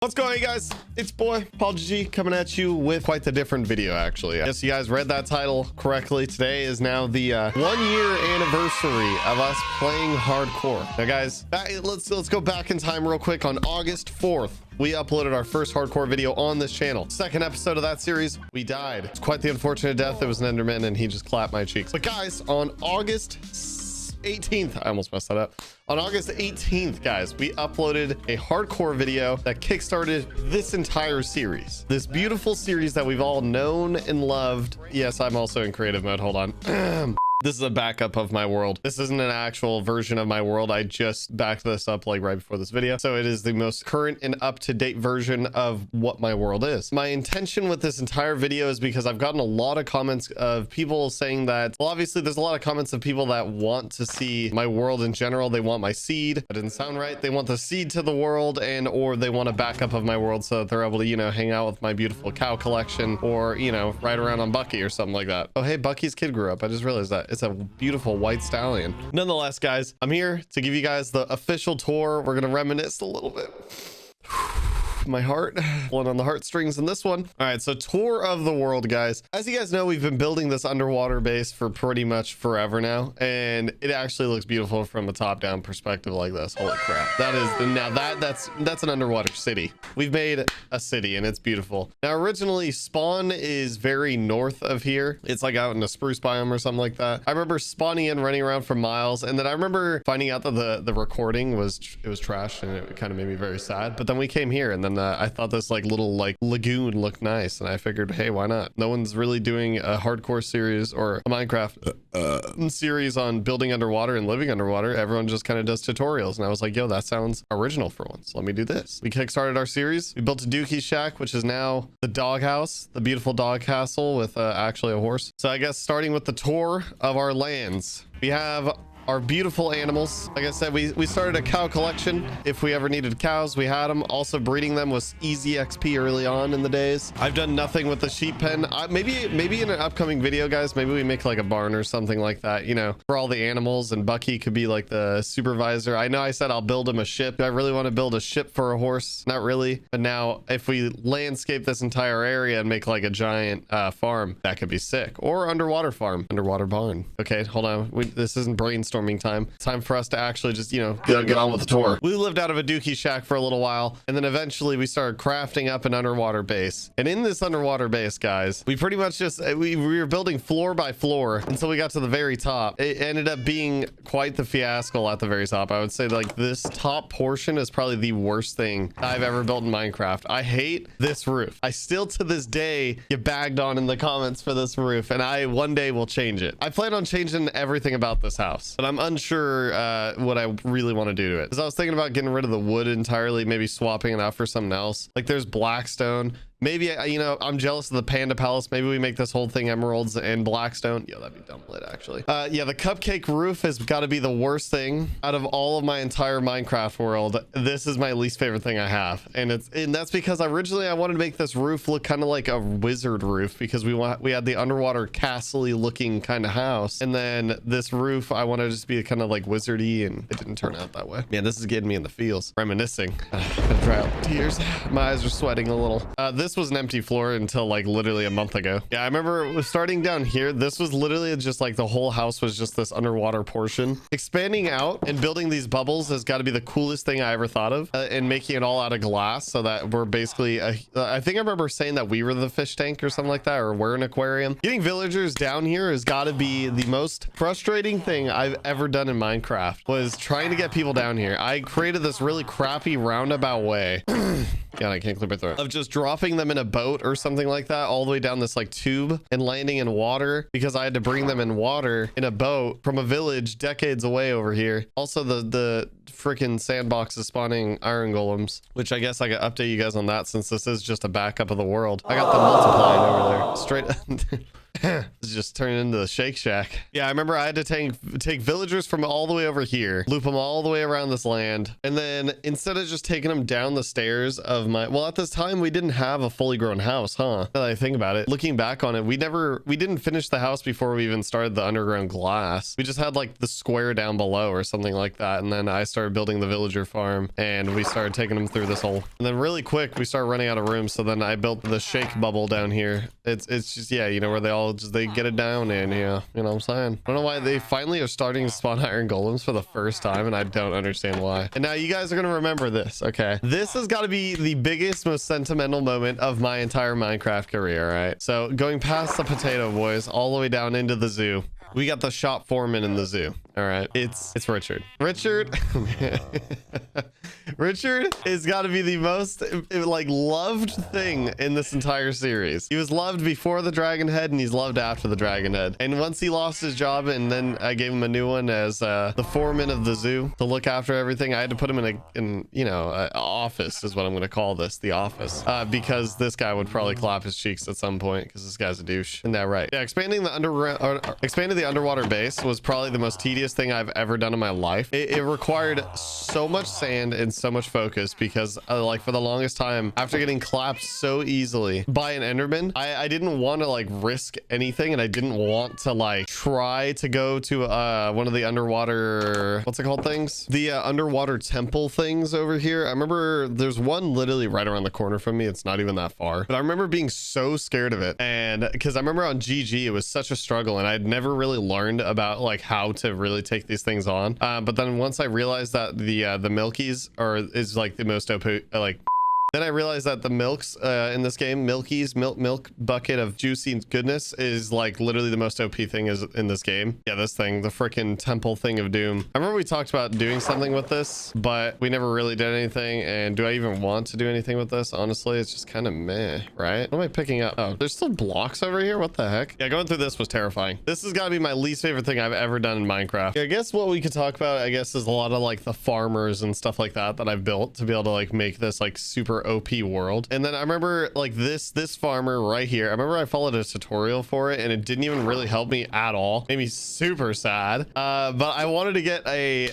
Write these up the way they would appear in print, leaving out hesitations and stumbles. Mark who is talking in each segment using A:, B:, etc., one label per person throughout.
A: What's going on, guys? It's boy PaulGG coming at you with quite the different video, actually. Yes, you guys read that title correctly. Today is now the 1-year anniversary of us playing hardcore. Now, guys, let's go back in time real quick. On August 4th, we uploaded our first hardcore video on this channel. Second episode of that series, we died. It's quite the unfortunate death. It was an Enderman, and he just clapped my cheeks. But guys, on August 18th, I almost messed that up. On August 18th, guys, we uploaded a hardcore video that kickstarted this entire series. This beautiful series that we've all known and loved. Yes, I'm also in creative mode. Hold on. This is a backup of my world. This isn't an actual version of my world. I just backed this up like right before this video. So it is the most current and up-to-date version of what my world is. My intention with this entire video is because I've gotten a lot of comments of people saying that, well, obviously there's a lot of comments of people that want to see my world in general. They want my seed. That didn't sound right. They want the seed to the world, and or they want a backup of my world so that they're able to, you know, hang out with my beautiful cow collection, or, you know, ride around on Bucky or something like that. Oh, hey, Bucky's kid grew up. I just realized that. It's a beautiful white stallion. Nonetheless, guys, I'm here to give you guys the official tour. We're gonna reminisce a little bit. My heart pulling on the heartstrings in this one. All right, so tour of the world, guys. As you guys know, we've been building this underwater base for pretty much forever now, and it actually looks beautiful from a top-down perspective like this. Holy crap. That is, now that's an underwater city. We've made a city and it's beautiful. Now, originally spawn is very north of here. It's like out in a spruce biome or something like that. I remember spawning in, running around for miles, and then I remember finding out that the recording was trash, and it kind of made me very sad. But then we came here, and then I thought this like little like lagoon looked nice, and I figured, hey, why not? No one's really doing a hardcore series or a Minecraft series on building underwater and living underwater. Everyone just kind of does tutorials, and I was like, yo, that sounds original for once. Let me do this. We kickstarted our series. We built a dookie shack, which is now the doghouse, the beautiful dog castle with actually a horse. So I guess starting with the tour of our lands, we have our beautiful animals. Like I said, we started a cow collection. If we ever needed cows, we had them. Also, breeding them was easy XP early on in the days. I've done nothing with the sheep pen. Maybe in an upcoming video, guys, maybe we make like a barn or something like that, you know, for all the animals, and Bucky could be like the supervisor. I know I said I'll build him a ship. Do I really want to build a ship for a horse? Not really. But now if we landscape this entire area and make like a giant farm, that could be sick. Or underwater farm, underwater barn. Okay, hold on. This isn't brainstorming time. It's time for us to actually just, you know, get on with the tour. We lived out of a dookie shack for a little while, and then eventually we started crafting up an underwater base. And in this underwater base, guys, we pretty much just we were building floor by floor until we got to the very top. It ended up being quite the fiasco at the very top. I would say like this top portion is probably the worst thing I've ever built in Minecraft. I hate this roof. I still to this day get bagged on in the comments for this roof, and I one day will change it. I plan on changing everything about this house, but I'm unsure what I really want to do to it, because I was thinking about getting rid of the wood entirely, maybe swapping it out for something else. Like there's blackstone. Maybe, you know, I'm jealous of the Panda Palace. Maybe we make this whole thing emeralds and blackstone. Yeah, that'd be dumb lit, actually. Yeah, the cupcake roof has got to be the worst thing out of all of my entire Minecraft world. This is my least favorite thing I have, and that's because originally I wanted to make this roof look kind of like a wizard roof, because we had the underwater castle-y looking kind of house, and then this roof I wanted to just be kind of like wizardy, and it didn't turn out that way. Man, this is getting me in the feels. Reminiscing. Gonna dry out the tears. My eyes are sweating a little. This was an empty floor until like literally a month ago. Yeah, I remember starting down here. This was literally just like the whole house was just this underwater portion. Expanding out and building these bubbles has got to be the coolest thing I ever thought of, and making it all out of glass so that we're basically I think I remember saying that we were the fish tank or something like that, or we're an aquarium. Getting villagers down here has got to be the most frustrating thing I've ever done in Minecraft, was trying to get people down here. I created this really crappy roundabout way. God, I can't clear my throat. Of just dropping them in a boat or something like that all the way down this like tube and landing in water, because I had to bring them in water in a boat from a village decades away over here. Also, the freaking sandbox is spawning iron golems, which I guess I could update you guys on that, since this is just a backup of the world. I got them multiplying over there straight It's just turned into the Shake Shack. Yeah, I remember I had to take villagers from all the way over here, loop them all the way around this land, and then instead of just taking them down the stairs of my, well, at this time we didn't have a fully grown house, huh? Now that I think about it, looking back on it, we didn't finish the house before we even started the underground glass. We just had like the square down below or something like that, and then I started building the villager farm, and we started taking them through this hole, and then really quick we started running out of room, so then I built the shake bubble down here. It's just, yeah, you know, where they get it down in here, you know what I'm saying? I don't know why they finally are starting to spawn iron golems for the first time, and I don't understand why. And now you guys are gonna remember this, okay? This has got to be the biggest, most sentimental moment of my entire Minecraft career, right? So going past the potato boys all the way down into the zoo, we got the shop foreman in the zoo. All right, it's Richard. Richard has got to be the most like loved thing in this entire series. He was loved before the dragon head, and he's loved after the dragon head. And once he lost his job, and then I gave him a new one as the foreman of the zoo to look after everything, I had to put him in you know, office is what I'm going to call this, the office, because this guy would probably clap his cheeks at some point because this guy's a douche. Isn't that right? Yeah, expanding the underwater base was probably the most tedious thing I've ever done in my life. It required so much sand and so much focus because like for the longest time, after getting clapped so easily by an Enderman, I didn't want to like risk anything, and I didn't want to like try to go to one of the underwater, what's it called, things, the underwater temple things over here. I remember there's one literally right around the corner from me. It's not even that far, but I remember being so scared of it, and because I remember on GG it was such a struggle, and I'd never really learned about like how to really take these things on, but then once I realized that the milkies is like the most OP, like, then I realized that the milks in this game, milkies, milk bucket of juicy goodness, is like literally the most OP thing is in this game. Yeah, this thing, the freaking temple thing of doom. I remember we talked about doing something with this, but we never really did anything. And do I even want to do anything with this? Honestly, it's just kind of meh, right? What am I picking up? Oh, there's still blocks over here. What the heck? Yeah, going through this was terrifying. This has got to be my least favorite thing I've ever done in Minecraft. Yeah, I guess what we could talk about, I guess, is a lot of like the farmers and stuff like that I've built to be able to like make this like super OP world. And then I remember like this farmer right here, I remember I followed a tutorial for it, and it didn't even really help me at all. Made me super sad. But I wanted to get a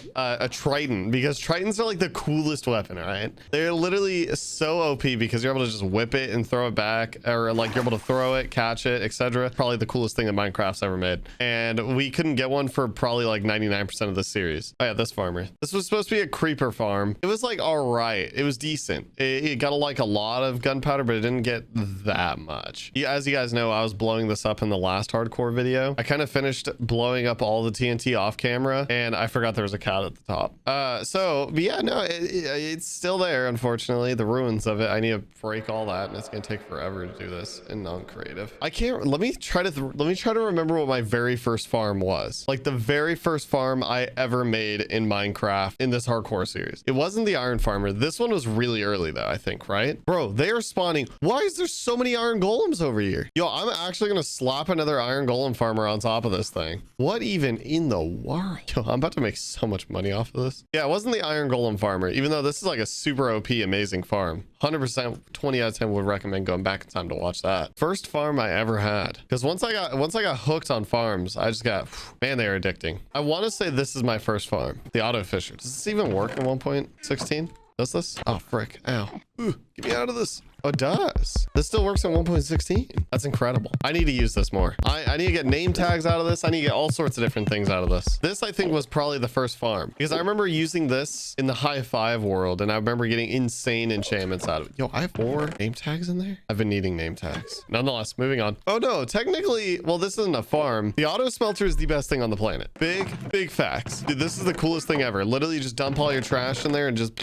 A: Triton, because Tritons are like the coolest weapon, right? They're literally so OP because you're able to just whip it and throw it back, or like you're able to throw it, catch it, etc. Probably the coolest thing that Minecraft's ever made. And we couldn't get one for probably like 99% of the series. Oh yeah, this farmer. This was supposed to be a creeper farm. It was like all right. It was decent. It got a lot of gunpowder, but it didn't get that much. As you guys know, I was blowing this up in the last hardcore video. I kind of finished blowing up all the TNT off camera, and I forgot there was a cat at the top. But yeah, no, it's still there, unfortunately, the ruins of it. I need to break all that, and it's gonna take forever to do this in non-creative. I can't, let me try to remember what my very first farm was. Like the very first farm I ever made in Minecraft in this hardcore series. It wasn't the iron farmer. This one was really early though, I think, right? Bro, they are spawning. Why is there so many iron golems over here? Yo, I'm actually gonna slap another iron golem farmer on top of this thing. What even in the world? Yo, I'm about to make so much money off of this. Yeah, it wasn't the iron golem farmer, even though this is like a super OP amazing farm. 100%, 20 out of 10 would recommend going back in time to watch that. First farm I ever had, because once I got hooked on farms, I just got, man, they are addicting. I want to say this is my first farm, the auto fisher. Does this even work in 1.16? Does this? Oh, frick. Ow. Ooh, get me out of this. Oh, it does. This still works on 1.16. That's incredible. I need to use this more. I need to get name tags out of this. I need to get all sorts of different things out of this. This, I think, was probably the first farm, because I remember using this in the high five world, and I remember getting insane enchantments out of it. Yo, I have 4 name tags in there. I've been needing name tags. Nonetheless, moving on. Oh no, technically, well, this isn't a farm. The auto smelter is the best thing on the planet. Big facts. Dude, this is the coolest thing ever. Literally just dump all your trash in there and just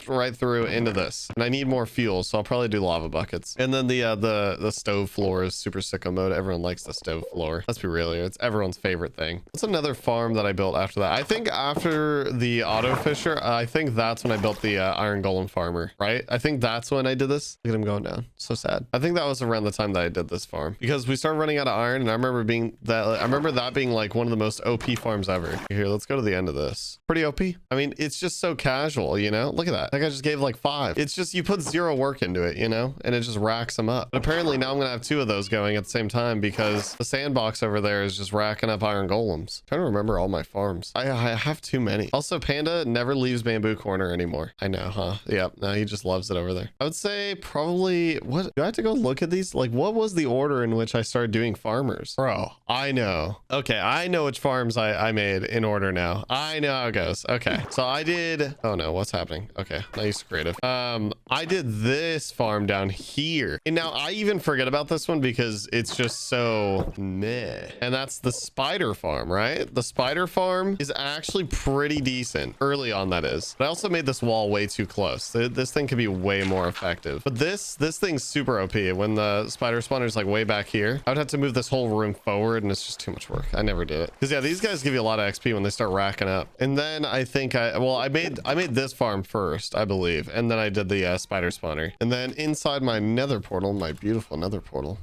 A: right through into this. And I need more fuel, so I'll probably do lava buckets. And then the stove floor is super sicko mode. Everyone likes the stove floor. Let's be real here. It's everyone's favorite thing. What's another farm that I built after that? I think after the auto fisher, I think that's when I built the iron golem farmer, right? I think that's when I did this. Look at him going down. So sad. I think that was around the time that I did this farm, because we started running out of iron, and I remember that being like one of the most OP farms ever. Here, let's go to the end of this. Pretty OP. I mean, it's just so casual, you know? Look at that. Like I just gave like 5. It's just, you put 0 work into it, you know, and it just racks racks them up. But apparently now I'm gonna have two of those going at the same time because the sandbox over there is just racking up iron golems. I'm trying to remember all my farms. I have too many. Also, Panda never leaves Bamboo Corner anymore. I know, huh? Yep. No, he just loves it over there. I would say probably, what do I have to go look at these? Like, what was the order in which I started doing farmers? Bro, I know. Okay, I know which farms I made in order now. I know how it goes. Okay, so I did, oh no, what's happening? Okay, nice creative. I did this farm down here. And now I even forget about this one because it's just so meh. And that's the spider farm, right? The spider farm is actually pretty decent. Early on, that is. But I also made this wall way too close. This thing could be way more effective. But this thing's super OP. When the spider spawner is like way back here, I would have to move this whole room forward and it's just too much work. I never did it. Because yeah, these guys give you a lot of XP when they start racking up. And then I think I made this farm first, I believe. And then I did the spider spawner. And then inside my nether portal, my beautiful nether portal.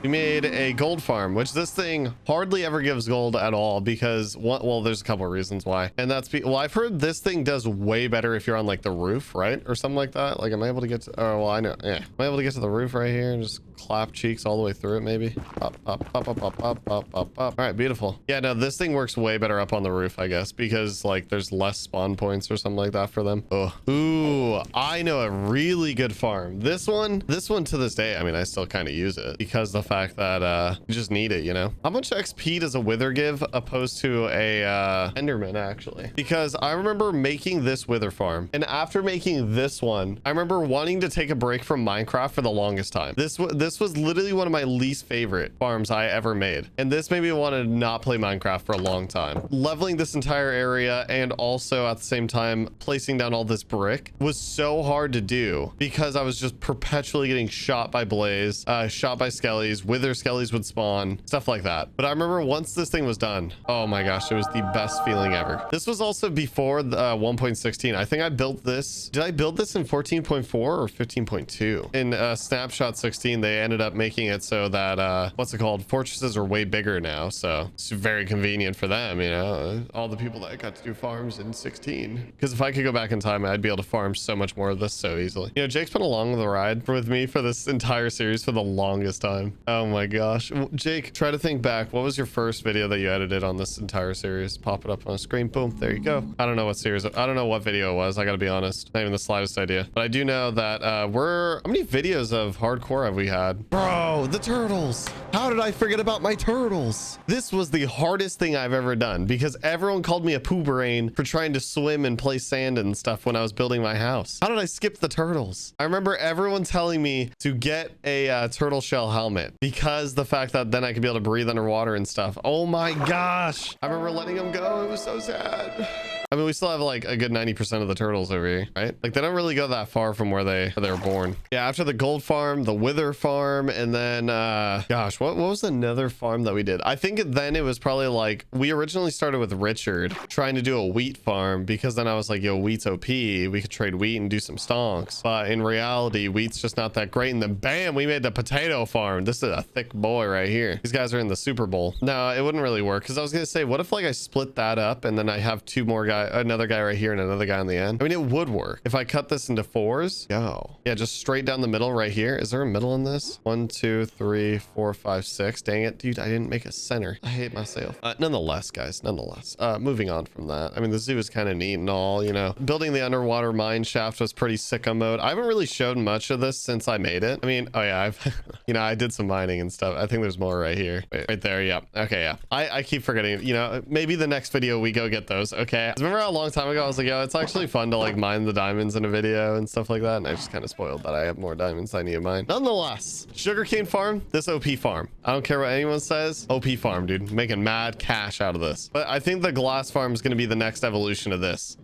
A: We made a gold farm, which this thing hardly ever gives gold at all because well, there's a couple of reasons why. And that's, well, I've heard this thing does way better if you're on like the roof, right? Or something like that. Like, am I able to get to, oh, well, I know. Yeah. Am I able to get to the roof right here and just clap cheeks all the way through it? Maybe. Up. All right, beautiful. Yeah, no, this thing works way better up on the roof, I guess, because like there's less spawn points or something like that for them. Oh, ooh, I know a really good farm. This one to this day, I mean, I still kind of use it because the fact that you just need it, you know. How much XP does a wither give opposed to a Enderman, actually? Because I remember making this wither farm, and after making this one, I remember wanting to take a break from Minecraft for the longest time. This was literally one of my least favorite farms I ever made, and this made me want to not play Minecraft for a long time. Leveling this entire area and also at the same time placing down all this brick was so hard to do because I was just perpetually getting shot by blaze, shot by skellies. Wither skellies would spawn, stuff like that. But I remember once this thing was done, oh my gosh, it was the best feeling ever. This was also before the 1.16. I think I built this. Did I build this in 14.4 or 15.2? In snapshot 16, they ended up making it so that what's it called? Fortresses are way bigger now, so it's very convenient for them, you know, all the people that got to do farms in 16. Because if I could go back in time, I'd be able to farm so much more of this so easily. You know, Jake's been along the ride with me for this entire series for the longest time. Oh my gosh. Jake, try to think back. What was your first video that you edited on this entire series? Pop it up on a screen. Boom. There you go. I don't know what series. I don't know what video it was. I gotta be honest. Not even the slightest idea. But I do know that how many videos of hardcore have we had? Bro, the turtles. How did I forget about my turtles? This was the hardest thing I've ever done because everyone called me a poo brain for trying to swim and play sand and stuff when I was building my house. How did I skip the turtles? I remember everyone telling me to get a turtle shell helmet because the fact that then I could be able to breathe underwater and stuff. Oh my gosh. I remember letting them go. It was so sad. I mean, we still have like a good 90% of the turtles over here, right? Like they don't really go that far from where they were born. Yeah, after the gold farm, the wither farm, and then gosh, what was the nether farm that we did? I think then it was probably like we originally started with Richard trying to do a wheat farm because then I was like, yo, wheat's OP. We could trade wheat and do some stonks. But in reality, wheat's just not that great. And then bam, we made the potato farm. This is a thick boy right here. These guys are in the Super Bowl. No, it wouldn't really work because I was gonna say, what if like I split that up and then I have two more guys, another guy right here and another guy on the end? I mean, it would work if I cut this into fours. Yo, yeah, just straight down the middle right here. Is there a middle in this? 1, 2, 3, 4, 5, 6. Dang it, dude, I didn't make a center. I hate myself. Nonetheless, guys, moving on from that. I mean, the zoo is kind of neat and all, you know. Building the underwater mine shaft was pretty sicko mode. I haven't really showed much of this since I made it. I mean, oh yeah, I've you know, I did some mining and stuff. I think there's more right here. Wait, right there. Yeah. Okay. Yeah. I keep forgetting, you know, maybe the next video we go get those. Okay. Remember how long time ago I was like, yo, it's actually fun to like mine the diamonds in a video and stuff like that, and I just kind of spoiled that I have more diamonds I need to mine. Nonetheless, sugarcane farm, this OP farm, I don't care what anyone says, OP farm, dude, making mad cash out of this. But I think the glass farm is going to be the next evolution of this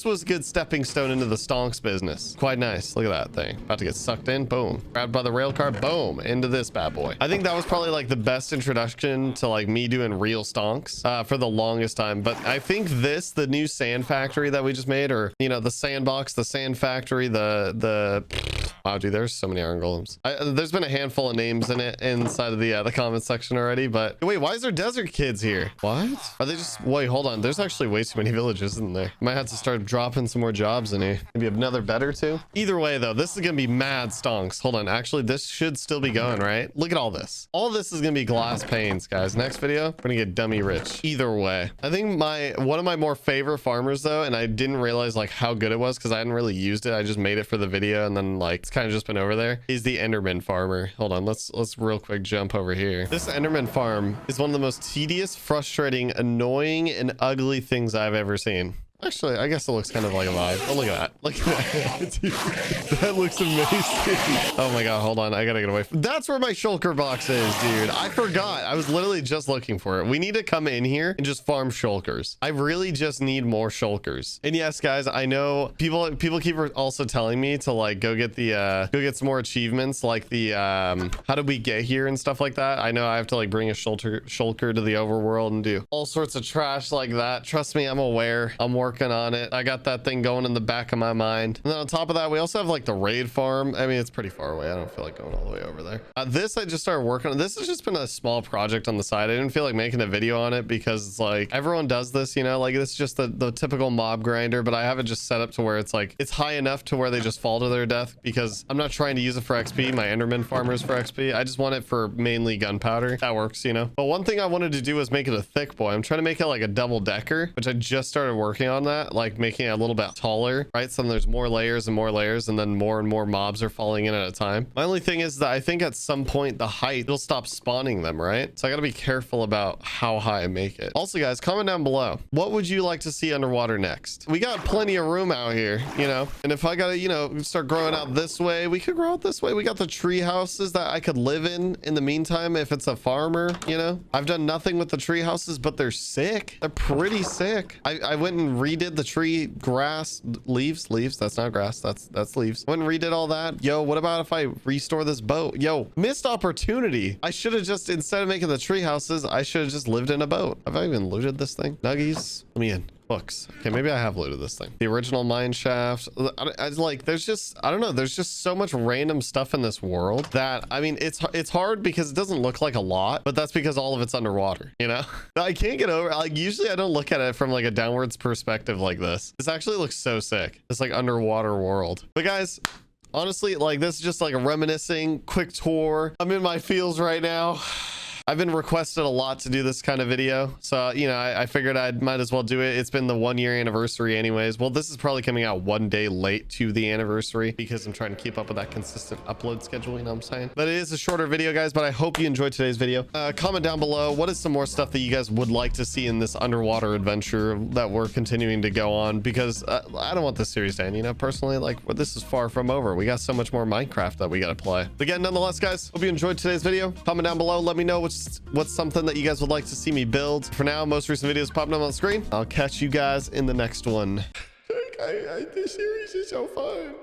A: was good stepping stone into the stonks business. Quite nice. Look at that thing about to get sucked in. Boom, grabbed by the rail car. Boom, into this bad boy. I think that was probably like the best introduction to like me doing real stonks for the longest time. But I think the new sand factory that we just made, or you know, the sandbox, the sand factory, the Wow, dude, there's so many iron golems. There's been a handful of names in it inside of the comment section already, but wait, why is there desert kids here? What? Are they just, wait, hold on. There's actually way too many villages in there. Might have to start dropping some more jobs in here. Maybe another bed or two. Either way though, this is gonna be mad stonks. Hold on, actually this should still be going, right? Look at all this. All this is gonna be glass panes, guys. Next video, we're gonna get dummy rich. Either way. I think one of my more favorite farmers though, and I didn't realize like how good it was because I hadn't really used it. I just made it for the video and then like it's kind of just been over there, is the Enderman farmer. Hold on, let's real quick jump over here. This Enderman farm is one of the most tedious, frustrating, annoying, and ugly things I've ever seen. Actually, I guess it looks kind of like a vibe. Oh, look at that. Look at that. Dude, that looks amazing. Oh my God, hold on. I gotta get away. That's where my shulker box is, dude. I forgot. I was literally just looking for it. We need to come in here and just farm shulkers. I really just need more shulkers. And yes, guys, I know people keep also telling me to like go get some more achievements, like the how did we get here and stuff like that. I know I have to like bring a shulker to the overworld and do all sorts of trash like that. Trust me, I'm aware. I'm working on it. I got that thing going in the back of my mind. And then on top of that, we also have like the raid farm. I mean, it's pretty far away. I don't feel like going all the way over there. This I just started working on. This has just been a small project on the side. I didn't feel like making a video on it because it's like everyone does this, you know, like this is just the typical mob grinder, but I have it just set up to where it's like it's high enough to where they just fall to their death because I'm not trying to use it for XP. My Enderman farmers for XP. I just want it for mainly gunpowder. That works, you know. But one thing I wanted to do was make it a thick boy. I'm trying to make it like a double decker, which I just started working on that, like making it a little bit taller, right? So there's more layers and more layers, and then more and more mobs are falling in at a time. My only thing is that I think at some point the height it'll stop spawning them, right? So I gotta be careful about how high I make it. Also, guys, comment down below, what would you like to see underwater next? We got plenty of room out here, you know, and if I gotta, you know, start growing out this way, we could grow out this way. We got the tree houses that I could live in the meantime if it's a farmer, you know. I've done nothing with the tree houses, but they're sick. They're pretty sick. I went and redid the tree grass leaves. That's not grass, that's leaves. Went and redid all that. Yo, what about if I restore this boat? Yo, missed opportunity. I should have just, instead of making the tree houses, I should have just lived in a boat. Have I even looted this thing? Nuggies, let me in. Books. Okay, maybe I have looted this thing. The original mine shaft. I like, there's just, I don't know, there's just so much random stuff in this world that, I mean, it's hard because it doesn't look like a lot, but that's because all of it's underwater, you know. I can't get over, like, usually I don't look at it from like a downwards perspective like this. This actually looks so sick. It's like underwater world. But guys, honestly, like, this is just like a reminiscing quick tour. I'm in my feels right now. I've been requested a lot to do this kind of video, so you know, I figured I might as well do it. It's been the 1 year anniversary anyways. Well, this is probably coming out 1 day late to the anniversary because I'm trying to keep up with that consistent upload schedule, you know what I'm saying? But it is a shorter video, guys, but I hope you enjoyed today's video. Comment down below, what is some more stuff that you guys would like to see in this underwater adventure that we're continuing to go on, because I don't want this series to end, you know, personally. Like, well, this is far from over. We got so much more Minecraft that we got to play. But again, nonetheless, guys, hope you enjoyed today's video. Comment down below, let me know what's something that you guys would like to see me build. For now, most recent videos popping up on the screen. I'll catch you guys in the next one. This series is so fun.